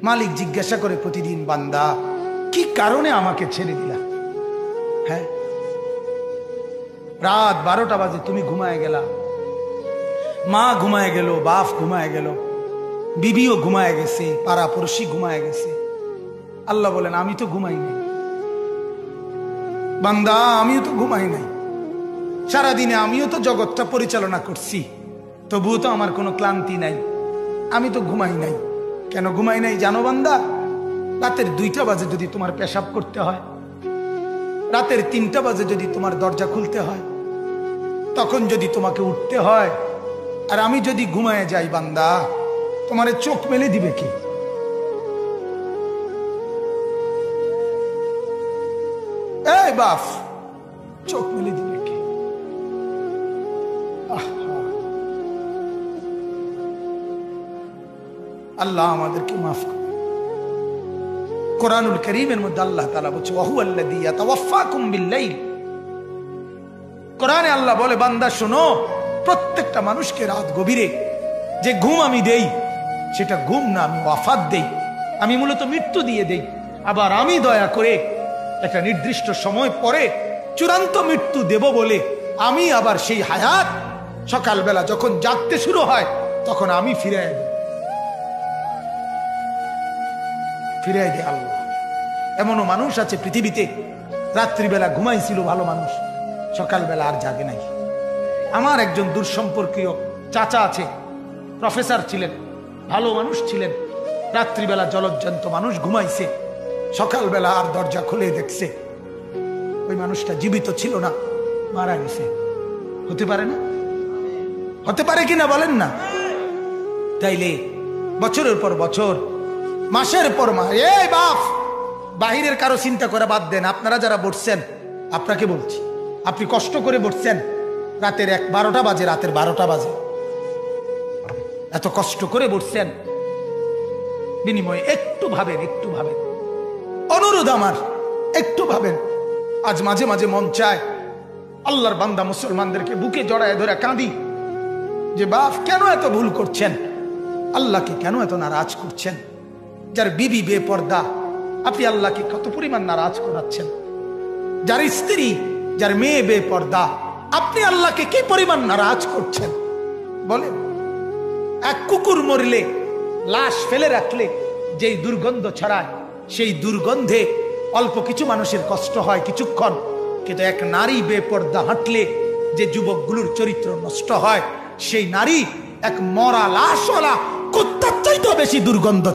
মালিক জিজ্ঞাসা করে প্রতিদিন, বান্দা কি কারণে আমাকে ছেড়ে দিলা? হ্যাঁ, রাত 12টা বাজে তুমি ঘুমায় গেলা, মা ঘুমায় গেল, বাপ ঘুমায় গেল, বিবিও ঘুমায় গেছে, পাড়া পড়শি ঘুমায় গেছে। আল্লাহ বলেন আমি তো ঘুমাই নাই বান্দা, আমিও তো ঘুমাই নাই। সারাদিনে আমিও তো জগৎটা পরিচালনা করছি, তবুও তো আমার কোনো ক্লান্তি নাই, আমি তো ঘুমাই নাই। কেন ঘুমাই নাই জানো বান্দা? রাতের 2টা বাজে যদি তোমার পেশাব করতে হয়, রাতের 3টা বাজে যদি তোমার দরজা খুলতে হয়, তখন যদি তোমাকে উঠতে হয়, আর আমি যদি ঘুমায় যাই বান্দা, তোমারে চোখ মেলে দিবে কি? এই বাপ, চোখ মেলে দিবে কি? আল্লাহ আমাদেরকে মাফ করে। কোরআনুল কারীমের মধ্যে আল্লাহ তাআলা বলছে ওয়াহুয়াল্লাযী ইয়াতাওয়াফফাকুম বিল-লাইল। কোরআনে আল্লাহ বলে, বান্দা শোনো, প্রত্যেকটা মানুষকে রাত গভীরে যে ঘুম আমি দেই, সেটা ঘুম না, আমি ওয়াফাত দেই, আমি মূলত মৃত্যু দিয়ে দেই। আবার আমি দয়া করে একটা নির্দিষ্ট সময় পরে চূড়ান্ত মৃত্যু দেব বলে আমি আবার সেই হায়াত সকালবেলা যখন জাগতে শুরু হয় তখন আমি ফিরে দেয় আল্লাহ। এমনও মানুষ আছে পৃথিবীতে, রাত্রিবেলা ঘুমাইছিল ভালো মানুষ, সকালবেলা আর জাগে নাই। আমার একজন দূরসম্পর্কীয় চাচা আছে, প্রফেসর ছিলেন, ভালো মানুষ ছিলেন, রাত্রিবেলা জলজ্জান্ত মানুষ ঘুমাইছে, সকালবেলা আর দরজা খুলে দেখছে ওই মানুষটা জীবিত ছিল না, মারা গেছে। হতে পারে না? হতে পারে কিনা বলেন না? তাইলে বছরের পর বছর, মাসের পর মাস, এই বাপ, বাহিরের কারো চিন্তা করে বাদ দেন। আপনারা যারা বসছেন, আপনাকে বলছি, আপনি কষ্ট করে বসছেন, রাতের 12টা বাজে, রাতের 12টা বাজে, এত কষ্ট করে বসছেন, বিনিময়ে একটু ভাবেন, একটু ভাবেন, অনুরোধ আমার, একটু ভাবেন। আজ মাঝে মাঝে মন চায় আল্লাহর বান্দা মুসলমানদেরকে বুকে জড়ায় ধরে কাঁদি যে বাপ কেন এত ভুল করছেন, আল্লাহকে কেন এত নারাজ করছেন? যার বিবি বেপর্দা, আপনি আল্লাহকে কত পরিমাণ নারাজ করাচ্ছেন। যার স্ত্রী, যার মেয়ে বেপর্দা, আপনি আল্লাহকে কি পরিমাণ নারাজ করছেন বলেন? এক কুকুর মরলে, লাশ ফেলে রাখলে যেই দুর্গন্ধ ছড়ায়, সেই দুর্গন্ধে অল্প কিছু মানুষের কষ্ট হয় কিছুক্ষণ, কিন্তু এক নারী বেপর্দা হাঁটলে যে যুবকগুলোর চরিত্র নষ্ট হয়, সেই নারী এক মরা লাশওয়ালা কুত্তার চাইতেও বেশি দুর্গন্ধ